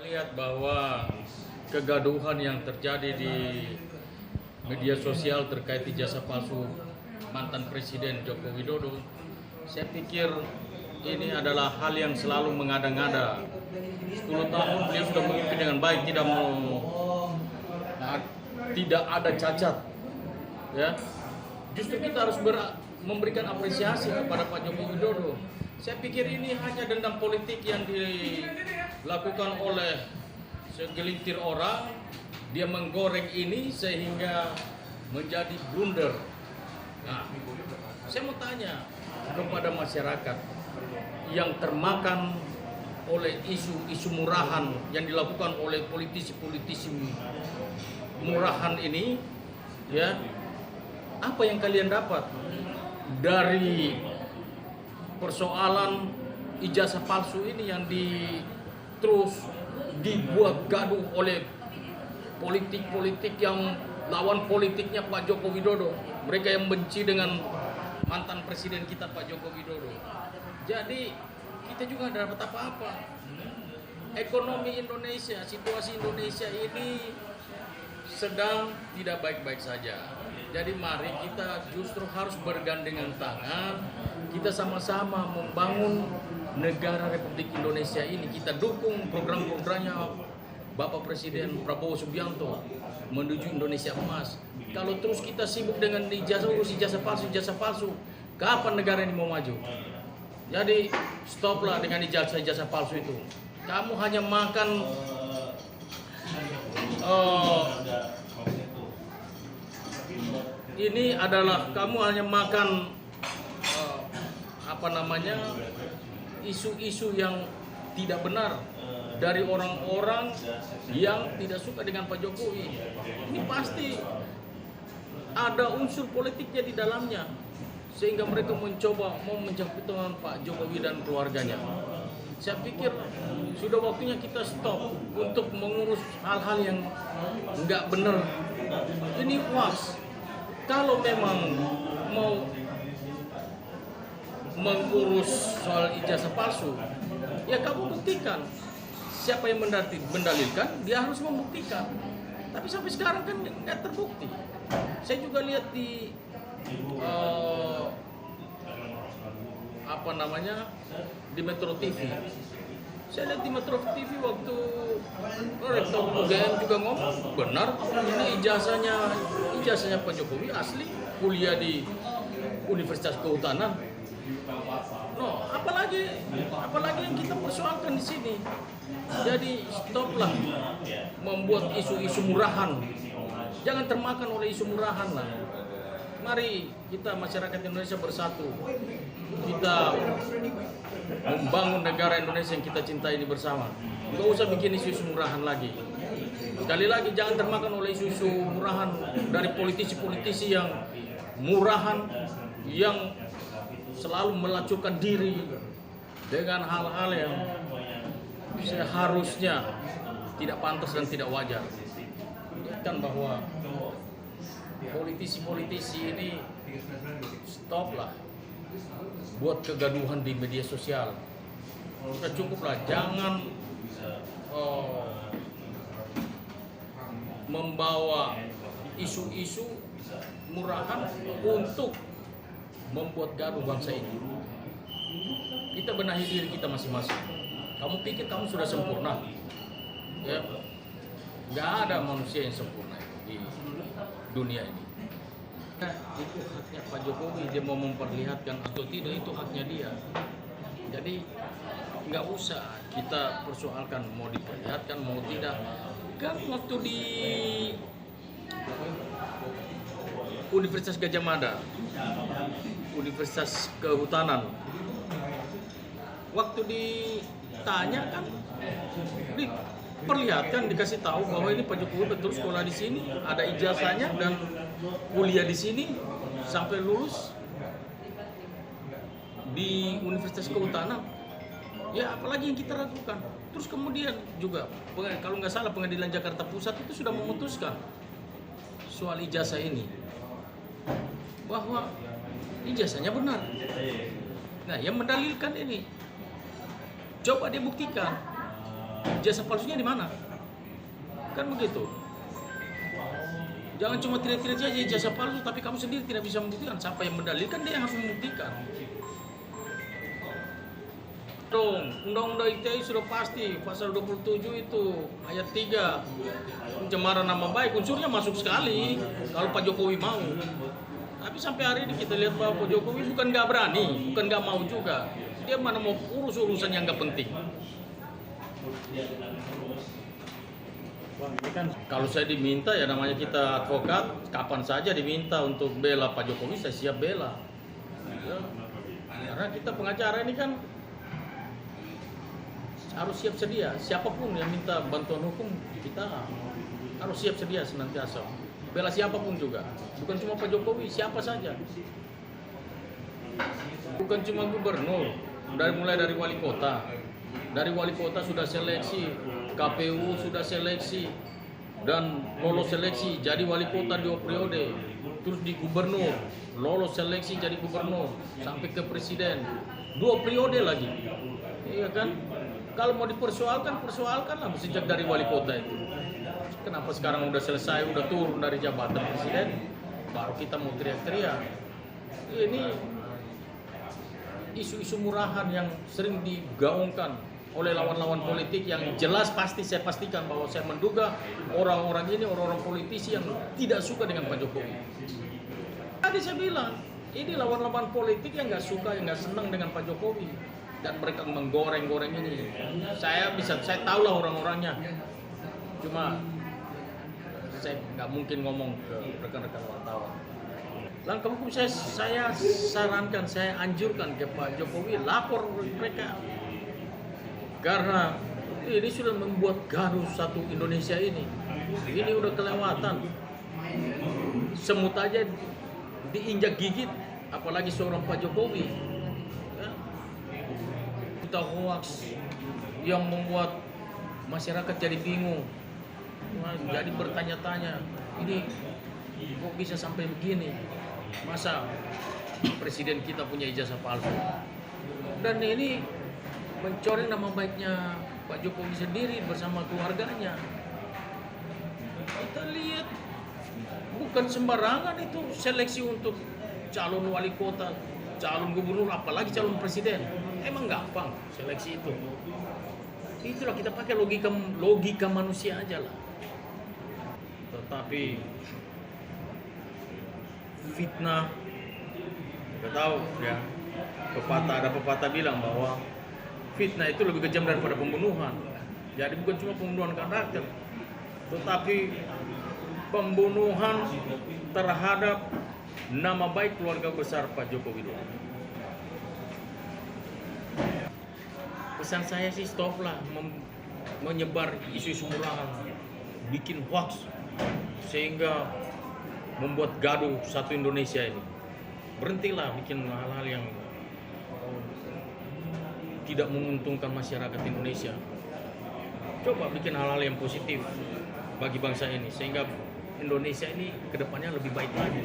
Lihat bahwa kegaduhan yang terjadi di media sosial terkait ijazah palsu mantan Presiden Joko Widodo, saya pikir ini adalah hal yang selalu mengada-ngada. 10 tahun beliau sudah memimpin dengan baik, tidak ada cacat. Ya, justru kita harus memberikan apresiasi kepada Pak Joko Widodo. Saya pikir ini hanya dendam politik yang dilakukan oleh segelintir orang. Dia menggoreng ini sehingga menjadi blunder. Nah, saya mau tanya kepada masyarakat yang termakan oleh isu-isu murahan yang dilakukan oleh politisi-politisi murahan ini, ya, apa yang kalian dapat dari persoalan ijazah palsu ini yang terus dibuat gaduh oleh politik-politik yang lawan politiknya Pak Joko Widodo, mereka yang benci dengan mantan presiden kita Pak Joko Widodo. Jadi kita juga tidak dapat apa-apa. Ekonomi Indonesia, situasi Indonesia ini sedang tidak baik-baik saja. Jadi mari kita justru harus bergandengan tangan, kita sama-sama membangun negara Republik Indonesia ini. Kita dukung program-programnya Bapak Presiden Prabowo Subianto menuju Indonesia emas. Kalau terus kita sibuk dengan ijazah palsu, kapan negara ini mau maju? Jadi stoplah dengan ijazah palsu itu. Kamu hanya makan ini adalah kamu hanya makan isu-isu yang tidak benar dari orang-orang yang tidak suka dengan Pak Jokowi. Ini pasti ada unsur politiknya di dalamnya, sehingga mereka mencoba mau menjatuhkan Pak Jokowi dan keluarganya. Saya pikir sudah waktunya kita stop untuk mengurus hal-hal yang nggak benar. Ini hoax. Kalau memang mau mengurus soal ijazah palsu, ya kamu buktikan. Siapa yang mendalilkan, dia harus membuktikan. Tapi sampai sekarang kan nggak terbukti. Saya juga lihat di di Metro TV. Saya lihat di Metro TV waktu rektor UGM juga ngomong, benar ini ijazahnya Pak Jokowi asli, kuliah di Universitas Kehutanan. No, apalagi yang kita persoalkan di sini. Jadi stoplah membuat isu-isu murahan. Jangan termakan oleh isu murahan lah. Mari kita masyarakat Indonesia bersatu. Kita membangun negara Indonesia yang kita cintai ini bersama. Nggak usah bikin isu-isu murahan lagi. Sekali lagi jangan termakan oleh isu-isu murahan dari politisi-politisi yang murahan, yang selalu melacurkan diri dengan hal-hal yang seharusnya tidak pantas dan tidak wajar. Ingatkan bahwa politisi-politisi ini stoplah buat kegaduhan di media sosial. Sudah cukuplah, jangan membawa isu-isu murahan untuk membuat gaduh bangsa ini. Kita benahi diri kita masing-masing. Kamu pikir kamu sudah sempurna? Ya, nggak ada manusia yang sempurna di dunia ini. Itu haknya Pak Jokowi, dia mau memperlihatkan atau tidak, itu haknya dia. Jadi nggak usah kita persoalkan mau diperlihatkan mau tidak. Kan waktu di Universitas Gadjah Mada, Universitas Kehutanan, waktu ditanya kan diperlihatkan, dikasih tahu bahwa ini Pak Jokowi betul sekolah di sini, ada ijazahnya dan kuliah di sini sampai lulus di Universitas Kehutanan. Ya apalagi yang kita ragukan. Terus kemudian juga kalau nggak salah Pengadilan Jakarta Pusat itu sudah memutuskan soal ijazah ini bahwa ijazahnya benar. Nah yang mendalilkan ini coba dia buktikan. Ijazah palsunya di mana? Kan begitu. Jangan cuma teriak-teriak saja ijazah palsu, tapi kamu sendiri tidak bisa membuktikan. Siapa yang mendalilkan, dia yang harus membuktikan. Dong, Undang-Undang ITE sudah pasti, pasal 27 itu, ayat 3, pencemaran nama baik, unsurnya masuk sekali, kalau Pak Jokowi mau. Tapi sampai hari ini kita lihat bahwa Pak Jokowi bukan nggak berani, bukan nggak mau juga. Dia mana mau urus urusan yang nggak penting. Bang, ini kan Kalau saya diminta, ya namanya kita advokat, kapan saja diminta untuk bela Pak Jokowi, saya siap bela. Ya, karena kita pengacara ini kan harus siap sedia. Siapapun yang minta bantuan hukum, kita harus siap sedia senantiasa. Bela siapapun juga, bukan cuma Pak Jokowi, siapa saja. Bukan cuma gubernur, mulai dari wali kota. Dari wali kota sudah seleksi, KPU sudah seleksi, dan lolos seleksi jadi wali kota 2 periode. Terus di gubernur, lolos seleksi jadi gubernur, sampai ke presiden, 2 periode lagi. Iya kan? Kalau mau dipersoalkan, persoalkanlah sejak dari wali kota itu. Kenapa sekarang udah selesai, udah turun dari jabatan presiden, baru kita mau teriak-teriak? Ini isu-isu murahan yang sering digaungkan oleh lawan-lawan politik yang jelas pasti saya pastikan bahwa saya menduga orang-orang ini orang-orang politisi yang tidak suka dengan Pak Jokowi. Tadi saya bilang, ini lawan-lawan politik yang nggak suka, yang nggak senang dengan Pak Jokowi. Dan mereka menggoreng-goreng ini. Saya tahu lah orang-orangnya. Cuma saya nggak mungkin ngomong ke rekan-rekan wartawan. Langkah hukum saya sarankan, saya anjurkan ke Pak Jokowi, lapor mereka. Karena ini sudah membuat gaduh satu Indonesia ini. Ini udah kelewatan. Semut aja diinjak gigit, apalagi seorang Pak Jokowi. Hoax yang membuat masyarakat jadi bingung, jadi bertanya-tanya, ini kok bisa sampai begini? Masa presiden kita punya ijazah palsu? Dan ini mencoreng nama baiknya Pak Jokowi sendiri bersama keluarganya. Kita lihat bukan sembarangan itu seleksi untuk calon wali kota, calon gubernur, apalagi calon presiden. Emang gampang seleksi itu. Itulah kita pakai logika manusia aja lah. Tetapi fitnah, kita tahu ya, ada pepatah bilang bahwa fitnah itu lebih kejam daripada pembunuhan. Jadi bukan cuma pembunuhan karakter, tetapi pembunuhan terhadap nama baik keluarga besar Pak Joko Widodo. Pesan saya sih stoplah menyebar isu-isu murahan, bikin hoax sehingga membuat gaduh satu Indonesia ini. Berhentilah bikin hal-hal yang tidak menguntungkan masyarakat Indonesia. Coba bikin hal-hal yang positif bagi bangsa ini sehingga Indonesia ini kedepannya lebih baik lagi.